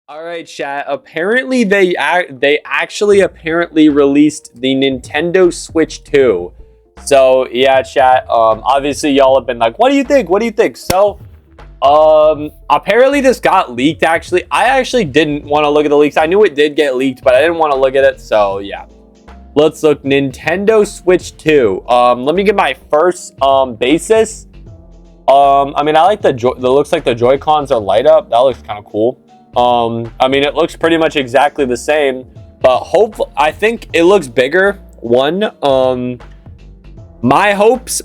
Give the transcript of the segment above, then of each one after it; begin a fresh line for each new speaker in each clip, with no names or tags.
All right, chat. Apparently, they actually apparently released the Nintendo Switch 2. So yeah, chat. Obviously, y'all have been like, "What do you think? What do you think?" So, apparently this got leaked. Actually, I actually didn't want to look at the leaks. I knew it did get leaked, but I didn't want to look at it. So yeah, let's look. Nintendo Switch 2. Let me get my first basis. I mean, I like the It looks like the Joy Cons are light up. That looks kind of cool. I mean, it looks pretty much exactly the same, but I think it looks bigger. My hopes.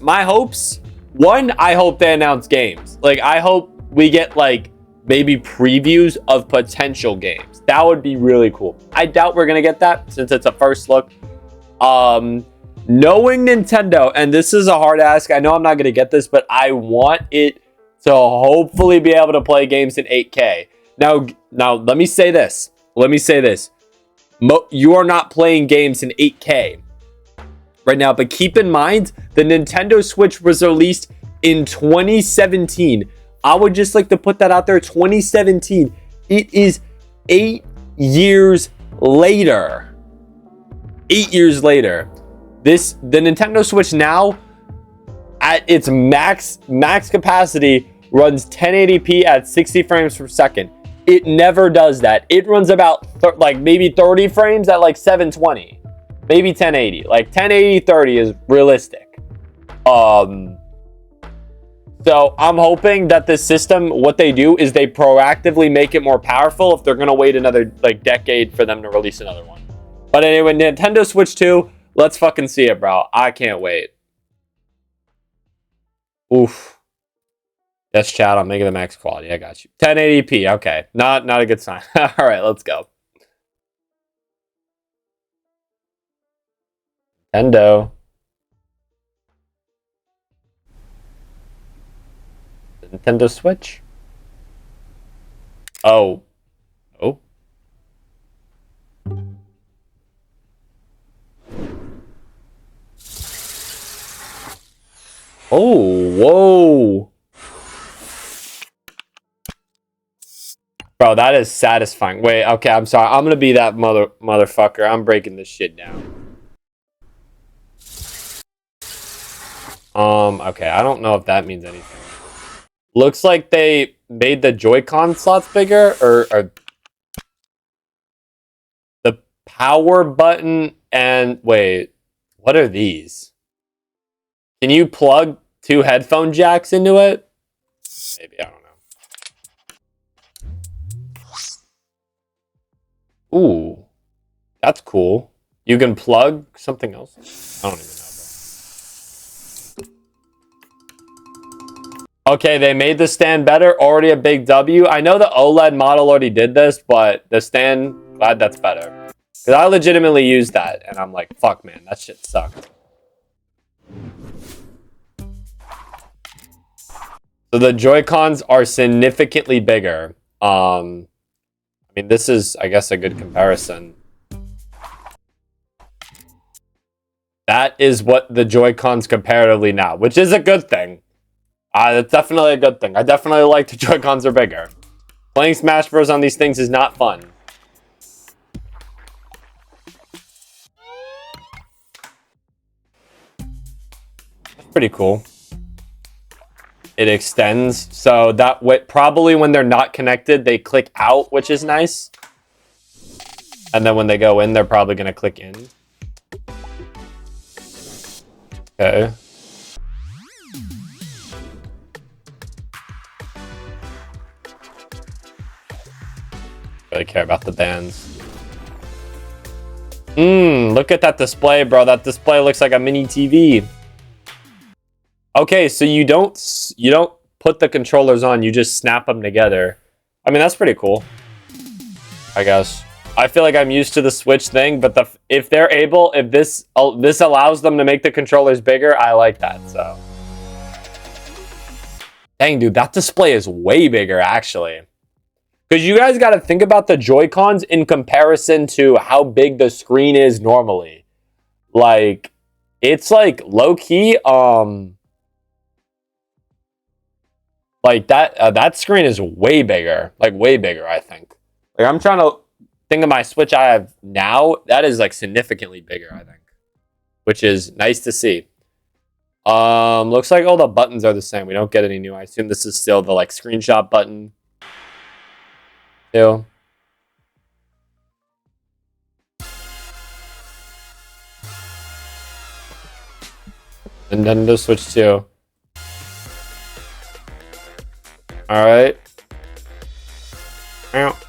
One, I hope they announce games. Like, I hope we get like maybe previews of potential games. That would be really cool. I doubt we're gonna get that since it's a first look. Knowing Nintendo, and this is a hard ask. I know I'm not gonna get this, but I want it to hopefully be able to play games in 8K. Now, let me say this. You are not playing games in 8K right now, but keep in mind the Nintendo Switch was released in 2017. I would just like to put that out there. 2017. It is 8 years later. 8 years later. The Nintendo Switch now, at its max capacity, runs 1080p at 60 frames per second. It never does that. It runs about maybe 30 frames at like 720, maybe 1080. Like 1080 30 is realistic. So I'm hoping that this system, what they do is they proactively make it more powerful if they're gonna wait another like decade for them to release another one. But anyway, Nintendo Switch 2, let's fucking see it, bro. I can't wait. Oof. Yes, chat. I'm making the max quality. I got you. 1080p. Okay. Not a good sign. All right, let's go. Nintendo. Nintendo Switch. Oh. Oh, whoa. Bro, that is satisfying. Wait, okay, I'm sorry. I'm gonna be that motherfucker. I'm breaking this shit down. Okay, I don't know if that means anything. Looks like they made the Joy-Con slots bigger, or the power button and wait, what are these? Can you plug 2 headphone jacks into it? Maybe, I don't know. Ooh, that's cool. You can plug something else. I don't even know, bro. Okay, they made the stand better. Already a big W. I know the OLED model already did this, but the stand, glad that's better. Because I legitimately used that, and I'm like, fuck, man, that shit sucked. So the Joy-Cons are significantly bigger. I mean, this is, I guess, a good comparison. That is what the Joy-Cons comparatively now, which is a good thing. That's definitely a good thing. I definitely like the Joy-Cons are bigger. Playing Smash Bros. On these things is not fun. That's pretty cool. It extends, so that probably when they're not connected, they click out, which is nice. And then when they go in, they're probably going to click in. Okay. Really care about the bands. Look at that display, bro. That display looks like a mini TV. Okay, so you don't put the controllers on, you just snap them together. I mean, that's pretty cool, I guess. I feel like I'm used to the Switch thing, but if this allows them to make the controllers bigger, I like that, so. Dang, dude, that display is way bigger, actually. Because you guys got to think about the Joy-Cons in comparison to how big the screen is normally. Like, it's like low-key, like that screen is way bigger, like way bigger, I think. Like I'm trying to think of my Switch I have now. That is like significantly bigger, I think, which is nice to see. Looks like all the buttons are the same. We don't get any new. I assume this is still the like screenshot button. Too. Nintendo Switch 2. Alright.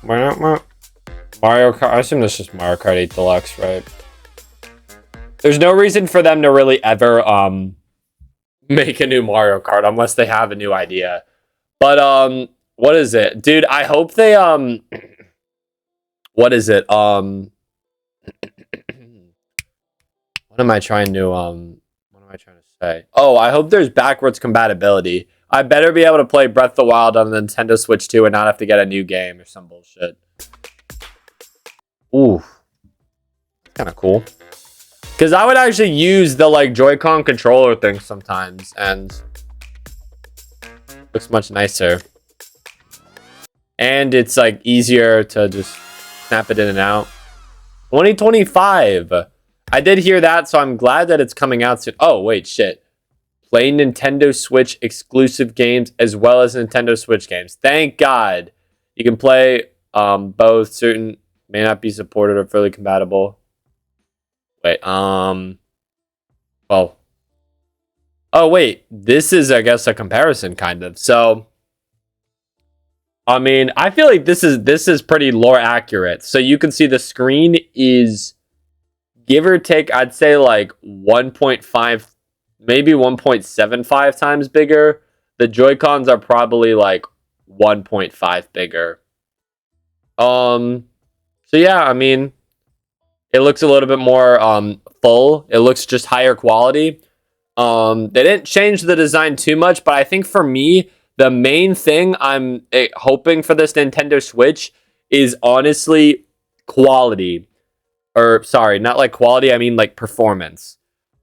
Mario Kart. I assume this is just Mario Kart 8 Deluxe, right? There's no reason for them to really ever make a new Mario Kart unless they have a new idea. But what is it? Dude, I hope they what is it? What am I trying to say? Oh, I hope there's backwards compatibility. I better be able to play Breath of the Wild on the Nintendo Switch 2 and not have to get a new game or some bullshit. Ooh. Kind of cool. Because I would actually use the like Joy-Con controller thing sometimes, and looks much nicer. And it's like easier to just snap it in and out. 2025. I did hear that, so I'm glad that it's coming out soon. Oh, wait, shit. Play Nintendo Switch exclusive games as well as Nintendo Switch games. Thank God. You can play both. Certain may not be supported or fully compatible. Wait, well. Oh, wait. This is, I guess, a comparison, kind of. So, I mean, I feel like this is pretty lore accurate. So you can see the screen is, give or take, I'd say like 1.5, maybe 1.75 times bigger. The Joy-Cons are probably like 1.5 bigger. So yeah, I mean, it looks a little bit more full. It looks just higher quality. They didn't change the design too much, but I think for me, the main thing I'm hoping for this Nintendo Switch is honestly quality. Or sorry, not like quality, I mean like performance.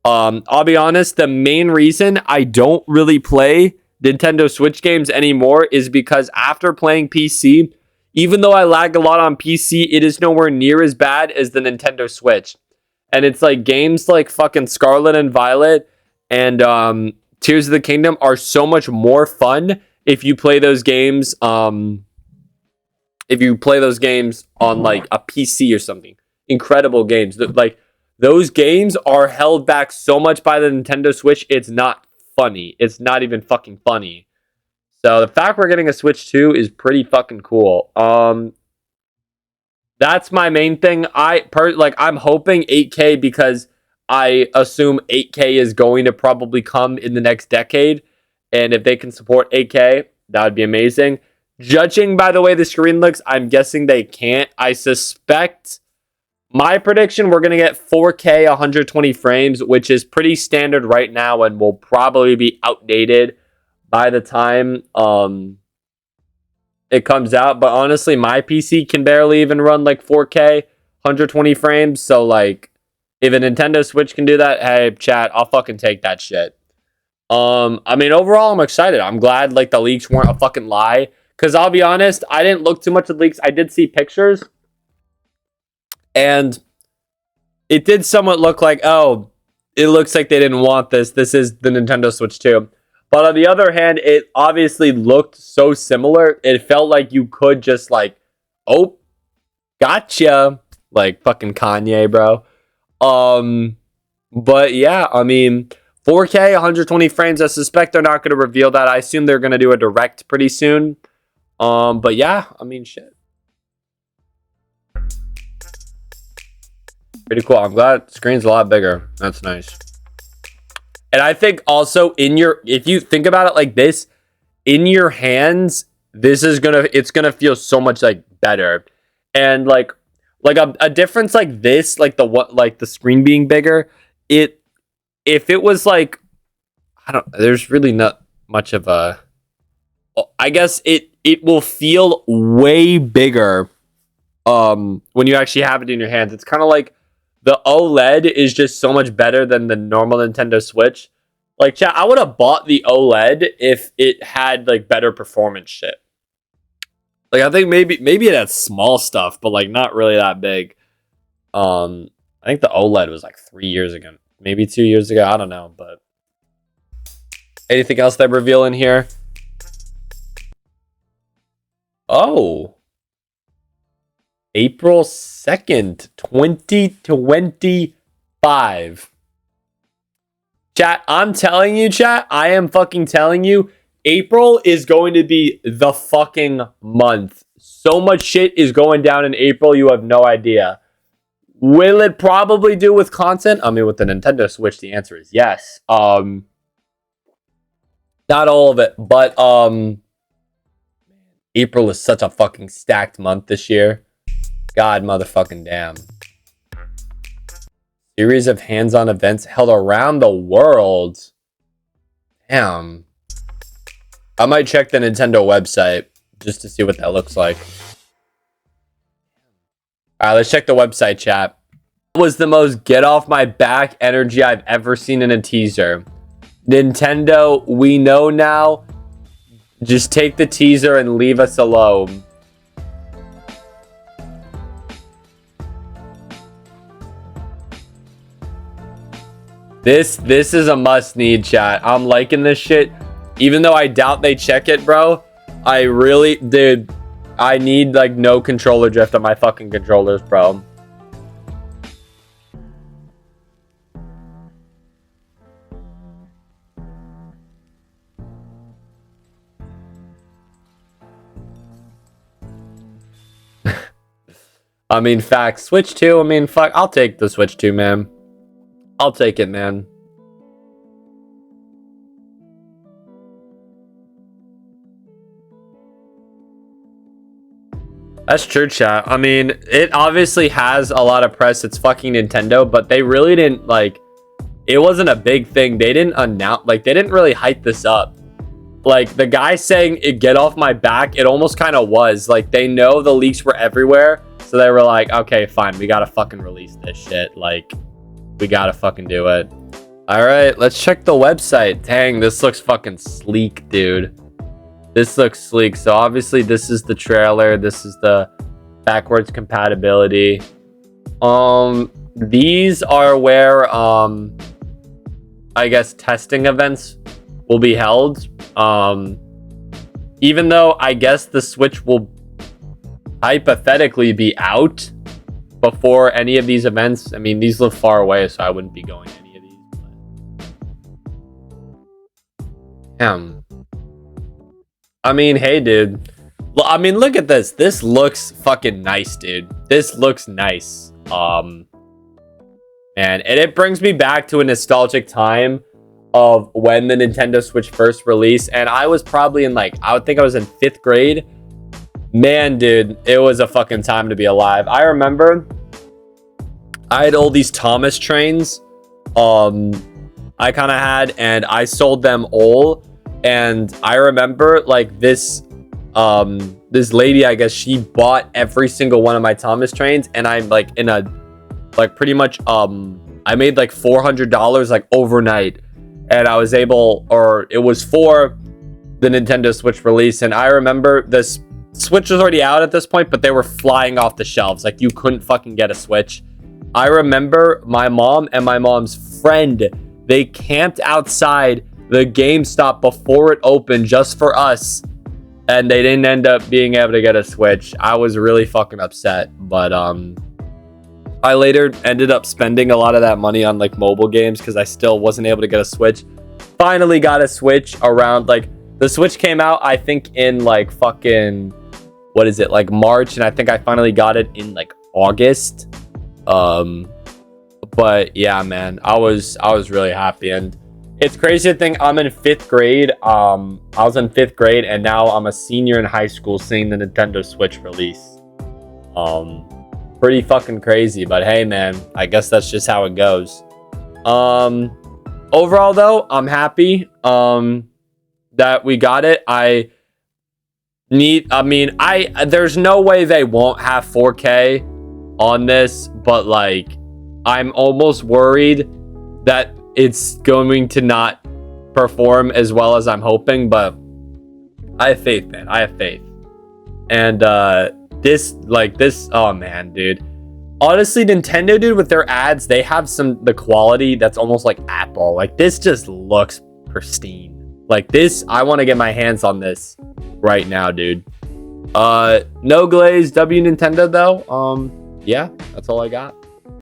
I'll be honest, the main reason I don't really play Nintendo Switch games anymore is because after playing PC, even though I lag a lot on PC, it is nowhere near as bad as the Nintendo Switch. And it's like games like fucking Scarlet and Violet and Tears of the Kingdom are so much more fun if you play those games on like a PC or something. Incredible games. Like those games are held back so much by the Nintendo Switch, it's not funny. It's not even fucking funny. So the fact we're getting a Switch 2 is pretty fucking cool. That's my main thing. I'm hoping 8K because I assume 8K is going to probably come in the next decade. And if they can support 8K, that would be amazing. Judging by the way the screen looks, I'm guessing they can't. I suspect, my prediction, we're going to get 4K 120 frames, which is pretty standard right now and will probably be outdated by the time it comes out. But honestly, my PC can barely even run like 4K 120 frames. So like, if a Nintendo Switch can do that, hey, chat, I'll fucking take that shit. I mean, overall, I'm excited. I'm glad like the leaks weren't a fucking lie. Because I'll be honest, I didn't look too much at leaks. I did see pictures. And it did somewhat look like, oh, it looks like they didn't want this. This is the Nintendo Switch 2. But on the other hand, it obviously looked so similar. It felt like you could just like, oh, gotcha. Like fucking Kanye, bro. But yeah, I mean, 4K, 120 frames. I suspect they're not going to reveal that. I assume they're going to do a direct pretty soon. But yeah, I mean, shit. Pretty cool. I'm glad the screen's a lot bigger. That's nice. And I think also if you think about it like this, in your hands, it's gonna feel so much like better. And like a difference like this, like the screen being bigger, if it was like, there's really not much of a, I guess it will feel way bigger when you actually have it in your hands. It's kind of like the OLED is just so much better than the normal Nintendo Switch. Like, chat, I would have bought the OLED if it had like better performance shit. Like I think maybe it had small stuff, but like not really that big. I think the OLED was like 3 years ago, maybe 2 years ago. I don't know, but anything else they're revealing here? Oh, April 2nd, 2025. Chat, I'm telling you, chat, I am fucking telling you, April is going to be the fucking month. So much shit is going down in April, you have no idea. Will it probably do with content? I mean, with the Nintendo Switch, the answer is yes. Not all of it, but April is such a fucking stacked month this year. God motherfucking damn. Series of hands-on events held around the world. Damn. I might check the Nintendo website just to see what that looks like. All right, let's check the website, chat. That was the most get off my back energy I've ever seen in a teaser. Nintendo, we know now. Just take the teaser and leave us alone. This is a must need, chat. I'm liking this shit. Even though I doubt they check it, bro. I really, dude, I need like no controller drift on my fucking controllers, bro. I mean, facts. Switch 2, I mean, fuck, I'll take the Switch 2, man. I'll take it, man. That's true, chat. I mean, it obviously has a lot of press. It's fucking Nintendo, but they really didn't, like, it wasn't a big thing. They didn't announce, like, they didn't really hype this up. Like, the guy saying, get off my back, it almost kind of was. Like, they know the leaks were everywhere, so they were like, okay, fine, we gotta fucking release this shit. Like, we gotta fucking do it. All right, let's check the website. Dang, this looks fucking sleek, dude. This looks sleek. So obviously this is the trailer. This is the backwards compatibility. These are where I guess testing events will be held. Even though I guess the Switch will hypothetically be out before any of these events. I mean, these live far away, so I wouldn't be going to any of these. But... I mean, hey, dude. I mean, look at this. This looks fucking nice, dude. This looks nice. And it brings me back to a nostalgic time of when the Nintendo Switch first released. And I was probably in like, I would think I was in 5th grade. Man, dude, it was a fucking time to be alive. I remember I had all these Thomas trains I kind of had, and I sold them all. And I remember like this lady, I guess she bought every single one of my Thomas trains, and I'm like in a like pretty much I made like $400 like overnight, and I was able, or it was for the Nintendo Switch release. And I remember this Switch was already out at this point, but they were flying off the shelves. Like, you couldn't fucking get a Switch. I remember my mom and my mom's friend, they camped outside the GameStop before it opened just for us, and they didn't end up being able to get a Switch. I was really fucking upset, but I later ended up spending a lot of that money on like mobile games because I still wasn't able to get a Switch. Finally got a Switch around, like, the Switch came out I think in like fucking, what is it, like March, and I think I finally got it in like August. But yeah, man, I was really happy. And it's crazy to think I'm in 5th grade. I was in 5th grade, and now I'm a senior in high school seeing the Nintendo Switch release. Pretty fucking crazy, but hey, man, I guess that's just how it goes. Overall, though, I'm happy that we got it. There's no way they won't have 4K on this, but like, I'm almost worried that it's going to not perform as well as I'm hoping, but I have faith, man. I have faith. And this, oh man, dude. Honestly, Nintendo, dude, with their ads, they have the quality that's almost like Apple. Like, this just looks pristine. Like, this, I want to get my hands on this right now, dude. No glaze, W Nintendo, though. Yeah, that's all I got.